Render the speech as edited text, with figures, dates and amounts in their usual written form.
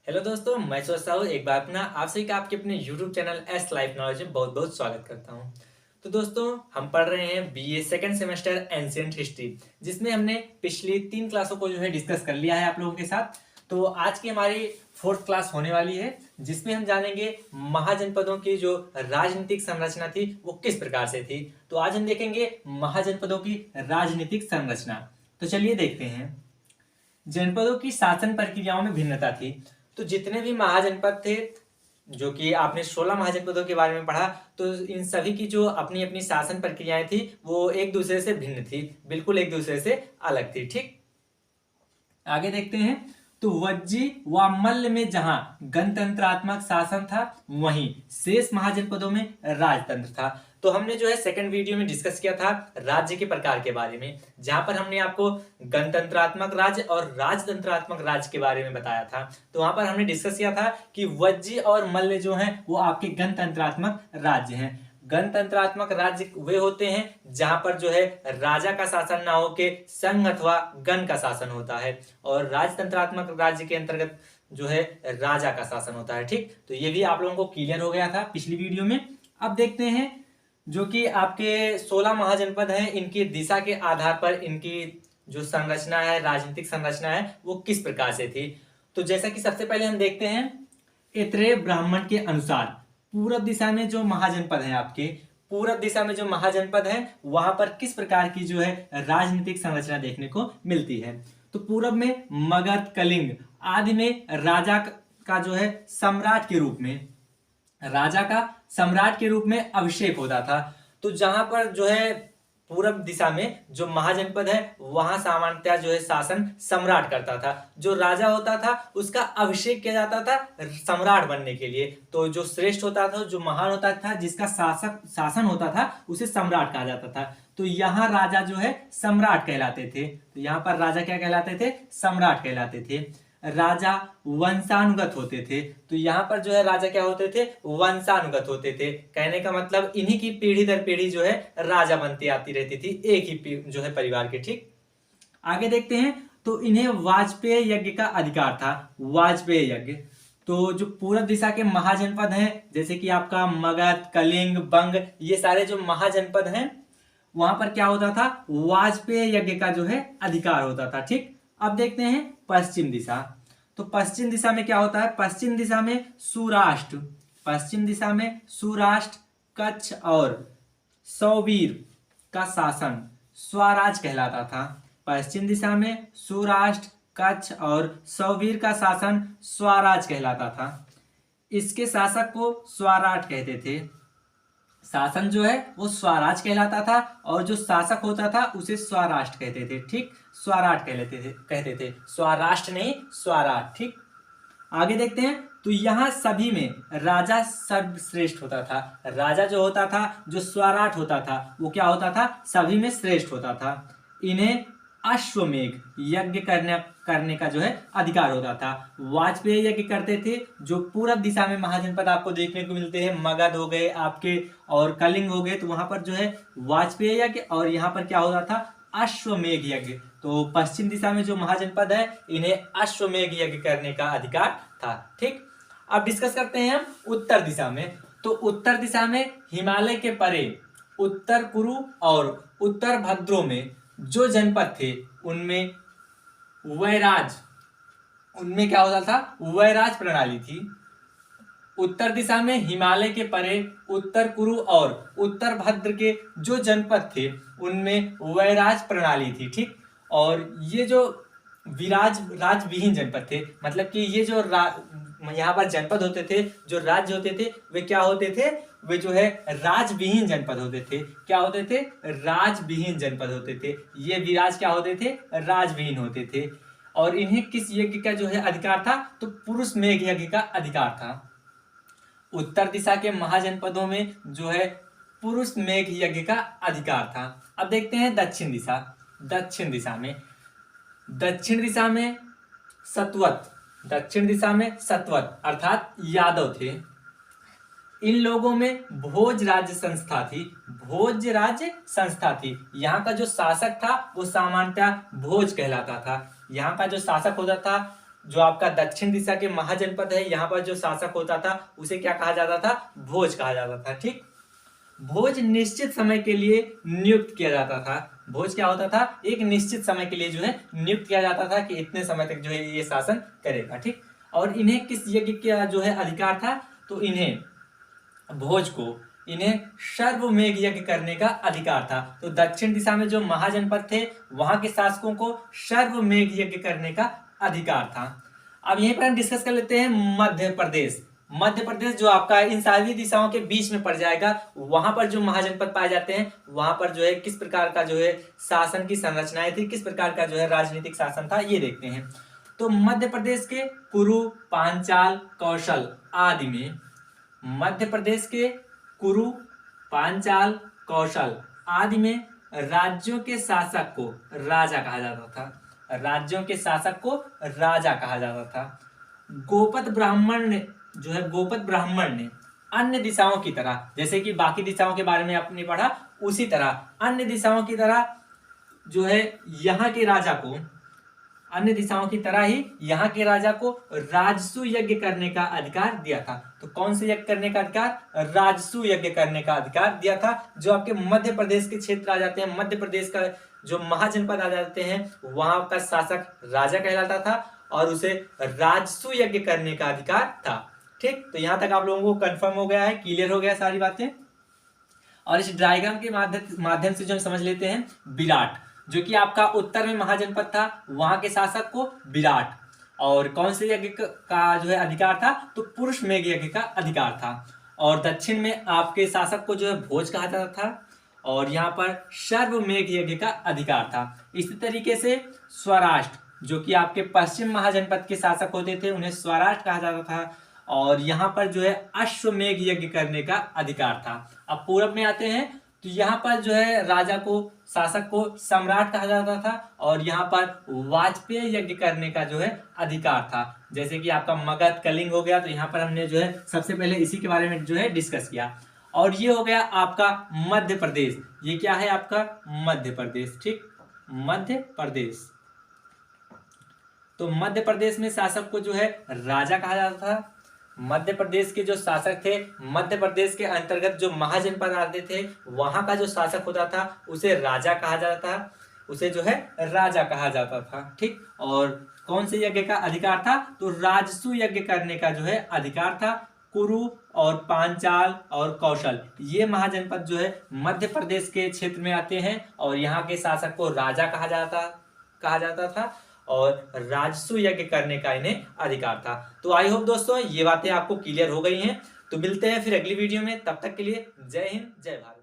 Hello दोस्तों, मैं सोचता हूँ एक बार अपना आप सभी का आपके अपने YouTube channel S life knowledge में बहुत बहुत स्वागत करता हूँ। तो दोस्तों, हम पढ़ रहे हैं BA second semester ancient history, जिसमें हमने पिछली 3 क्लासों को जो है डिस्कस कर लिया है आप लोगों के साथ। तो आज की हमारी 4th क्लास होने वाली है, जिसमें हम जानेंगे महाजनपदों की जो राजनीतिक संरचना थी वो किस प्रकार से थी। तो आज हम देखेंगे महाजनपदों की राजनीतिक संरचना। तो चलिए देखते हैं। जनपदों की शासन प्रक्रियाओं में भिन्नता थी। तो जितने भी महाजनपद थे, जो कि आपने 16 महाजनपदों के बारे में पढ़ा, तो इन सभी की जो अपनी अपनी शासन प्रक्रियाएं थी वो एक दूसरे से भिन्न थी, बिल्कुल एक दूसरे से अलग थी। ठीक, आगे देखते हैं। तो वज्जी व मल्ल में जहां गणतंत्रात्मक शासन था, वहीं शेष महाजनपदों में राजतंत्र था। तो हमने जो है सेकंड वीडियो में डिस्कस किया था राज्य के प्रकार के बारे में, जहां पर हमने आपको गणतंत्रात्मक राज्य और राजतंत्रात्मक राज्य के बारे में बताया था। तो वहां पर हमने डिस्कस किया था कि वज्जी और मल्ल जो हैं वो आपके गणतंत्रात्मक राज्य हैं। गणतंत्रात्मक राज्य वे होते हैं जहां पर जो है राजा का शासन ना होके संघ अथवा गण का शासन होता है, और राजतंत्रात्मक राज्य के अंतर्गत जो है राजा का शासन होता है। ठीक, तो ये भी आप लोगों को क्लियर हो गया था पिछली वीडियो में। अब देखते हैं जो कि आपके 16 महाजनपद हैं, इनकी दिशा के आधार पर इनकी जो संरचना है, राजनीतिक संरचना है, वो किस प्रकार से थी। तो जैसा कि सबसे पहले हम देखते हैं, ऐत्रेय ब्राह्मण के अनुसार पूरब दिशा में जो महाजनपद हैं आपके, पूरब दिशा में जो महाजनपद हैं वहां पर किस प्रकार की जो है राजनीतिक संरचना देखने को मिलती है। तो पूरब में मगध, कलिंग आदि में राजा का जो है सम्राट के रूप में, राजा का सम्राट के रूप में अभिषेक होता था। तो जहां पर जो है पूरब दिशा में जो महाजनपद है वहां सामान्यतः जो है शासन सम्राट करता था। जो राजा होता था उसका अभिषेक किया जाता था सम्राट बनने के लिए। तो जो श्रेष्ठ होता था, जो महान होता था, जिसका शासन होता था, उसे सम्राट कहा जाता था। तो यहाँ राजा जो है सम्राट कहलाते थे। तो यहाँ पर राजा क्या कहलाते थे? सम्राट कहलाते थे। राजा वंशानुगत होते थे। तो यहाँ पर जो है राजा क्या होते थे? वंशानुगत होते थे। कहने का मतलब इन्हीं की पीढ़ी दर पीढ़ी जो है राजा बनती आती रहती थी, एक ही जो है परिवार के। ठीक, आगे देखते हैं। तो इन्हें वाजपेय यज्ञ का अधिकार था। वाजपेय यज्ञ, तो जो पूरब दिशा के महाजनपद हैं, जैसे कि आपका मगध, कलिंग, बंग, ये सारे जो महाजनपद हैं, वहां पर क्या होता था? वाजपेय यज्ञ का जो है अधिकार होता था। ठीक, अब देखते हैं पश्चिम दिशा। तो पश्चिम दिशा में क्या होता है? पश्चिम दिशा में सौराष्ट्र, पश्चिम दिशा में सौराष्ट्र, कच्छ और सौवीर का शासन स्वराज कहलाता था। पश्चिम दिशा में सौराष्ट्र, कच्छ और सौवीर का शासन स्वराज कहलाता था। इसके शासक को स्वराट कहते थे। शासन जो है वो स्वराज कहलाता था, और जो शासक होता था उसे स्वराष्ट्र कहते थे। ठीक, स्वराट कहते थे, स्वराष्ट्र नहीं, स्वराट। ठीक, आगे देखते हैं। तो यहाँ सभी में राजा सर्वश्रेष्ठ होता था। राजा जो होता था, जो स्वराट होता था, वो क्या होता था? सभी में श्रेष्ठ होता था। इन्हें अश्वमेघ यज्ञ करने का जो है अधिकार होता था। वाजपेय यज्ञ करते थे। जो पूरब दिशा में महाजनपद आपको देखने को मिलते हैं, मगध हो गए आपके और कलिंग हो गए, तो वहां पर जो है वाजपेय यज्ञ, और यहाँ पर क्या होता था? अश्वमेघ यज्ञ। तो पश्चिम दिशा में जो महाजनपद है, इन्हें अश्वमेघ यज्ञ करने का अधिकार था। ठीक, अब डिस्कस करते हैं हम उत्तर दिशा में। तो उत्तर दिशा में हिमालय के परे उत्तर कुरु और उत्तर भद्रों में जो जनपद थे, उनमें वैराज, उनमें क्या होता था? वैराज प्रणाली थी। उत्तर दिशा में हिमालय के परे उत्तर कुरु और उत्तर भद्र के जो जनपद थे, उनमें वैराज प्रणाली थी। ठीक, और ये जो राज विहीन जनपद थे, मतलब कि ये जो यहाँ पर जनपद होते थे, जो राज्य होते थे, वे क्या होते थे? वे जो है राजविहीन जनपद होते थे। क्या होते थे? राजविहीन जनपद होते थे। ये विराज क्या होते थे? राजविहीन होते थे। और इन्हें किस यज्ञ का जो है अधिकार था? तो पुरुष मेघ यज्ञ का अधिकार था। उत्तर दिशा के महाजनपदों में जो है पुरुष मेघ यज्ञ का अधिकार था। अब देखते हैं दक्षिण दिशा। दक्षिण दिशा में सतवत, दक्षिण दिशा में सतवत अर्थात यादव थे। इन लोगों में भोज राज्य संस्था थी। भोज राज्य संस्था थी। यहाँ का जो शासक था वो सामान्यतः भोज कहलाता था। यहाँ का जो शासक होता था जो आपका दक्षिण दिशा के महाजनपद है, यहाँ पर जो शासक होता था उसे क्या कहा जाता था? भोज कहा जाता था। ठीक, भोज निश्चित समय के लिए नियुक्त किया जाता था। भोज क्या होता था? एक निश्चित समय के लिए जो है नियुक्त किया जाता था कि इतने समय तक जो है ये शासन करेगा। ठीक, और इन्हें किस यज्ञ का जो है अधिकार था? तो इन्हें, भोज को, इन्हें सर्वमेघ यज्ञ करने का अधिकार था। तो दक्षिण दिशा में जो महाजनपद थे वहां के शासकों को सर्वमेघ यज्ञ करने का अधिकार था। अब यहीं पर हम डिस्कस कर लेते हैं मध्य प्रदेश। मध्य प्रदेश जो आपका इन सारी दिशाओं के बीच में पड़ जाएगा, वहां पर जो महाजनपद पाए जाते हैं वहां पर जो है किस प्रकार का जो है शासन की संरचनाएं थी, किस प्रकार का जो है राजनीतिक शासन था, ये देखते हैं। तो मध्य प्रदेश के कुरु, पांचाल, कौशल आदि में, मध्य प्रदेश के कुरु, पांचाल, कौशल आदि में राज्यों के शासक को राजा कहा जाता था। राज्यों के शासक को राजा कहा जाता था। गोपद ब्राह्मण ने जो है, गोपद ब्राह्मण ने अन्य दिशाओं की तरह, जैसे कि बाकी दिशाओं के बारे में आपने पढ़ा, उसी तरह अन्य दिशाओं की तरह जो है यहाँ के राजा को, अन्य दिशाओं की तरह ही यहाँ के राजा को राजसु यज्ञ करने का अधिकार दिया था। तो कौन से यज्ञ करने का अधिकार? राजसु यज्ञ करने का अधिकार दिया था। जो आपके मध्य प्रदेश के क्षेत्र आ जाते हैं, मध्य प्रदेश का जो महाजनपद आ जाते हैं, वहां का शासक राजा कहलाता था और उसे राजसु यज्ञ करने का अधिकार था। ठीक, तो यहां तक आप लोगों को कंफर्म हो गया है, क्लियर हो गया सारी बातें। और इस डायग्राम के माध्यम से जो हम समझ लेते हैं, विराट जो कि आपका उत्तर में महाजनपद था, वहां के शासक को विराट, और कौन से यज्ञ का जो है अधिकार था? तो पुरुष मेघ यज्ञ का अधिकार था। और दक्षिण में आपके शासक को जो है भोज कहा जाता था, और यहाँ पर सर्वमेघ यज्ञ का अधिकार था। इसी तरीके से स्वराष्ट्र जो कि आपके पश्चिम महाजनपद के शासक होते थे, उन्हें स्वराष्ट्र कहा जाता था, और यहाँ पर जो है अश्वमेघ यज्ञ करने का अधिकार था। अब पूरब में आते हैं, तो यहाँ पर जो है राजा को, शासक को सम्राट कहा जाता था, और यहाँ पर वाजपेय यज्ञ करने का जो है अधिकार था। जैसे कि आपका मगध, कलिंग हो गया, तो यहाँ पर हमने जो है सबसे पहले इसी के बारे में जो है डिस्कस किया। और ये हो गया आपका मध्य प्रदेश। ये क्या है? आपका मध्य प्रदेश। ठीक, मध्य प्रदेश। तो मध्य प्रदेश में शासक को जो है राजा कहा जाता था। मध्य प्रदेश के जो शासक थे, मध्य प्रदेश के अंतर्गत जो महाजनपद आते थे, वहां का जो शासक होता था उसे राजा कहा जाता था, उसे जो है राजा कहा जाता था। ठीक, और कौन से यज्ञ का अधिकार था? तो राजसु यज्ञ करने का जो है अधिकार था। कुरु और पांचाल और कौशल, ये महाजनपद जो है मध्य प्रदेश के क्षेत्र में आते हैं, और यहाँ के शासक को राजा कहा जाता था, और राजसु यज्ञ करने का इन्हें अधिकार था। तो आई होप दोस्तों ये बातें आपको क्लियर हो गई हैं। तो मिलते हैं फिर अगली वीडियो में, तब तक के लिए जय हिंद, जय भारत।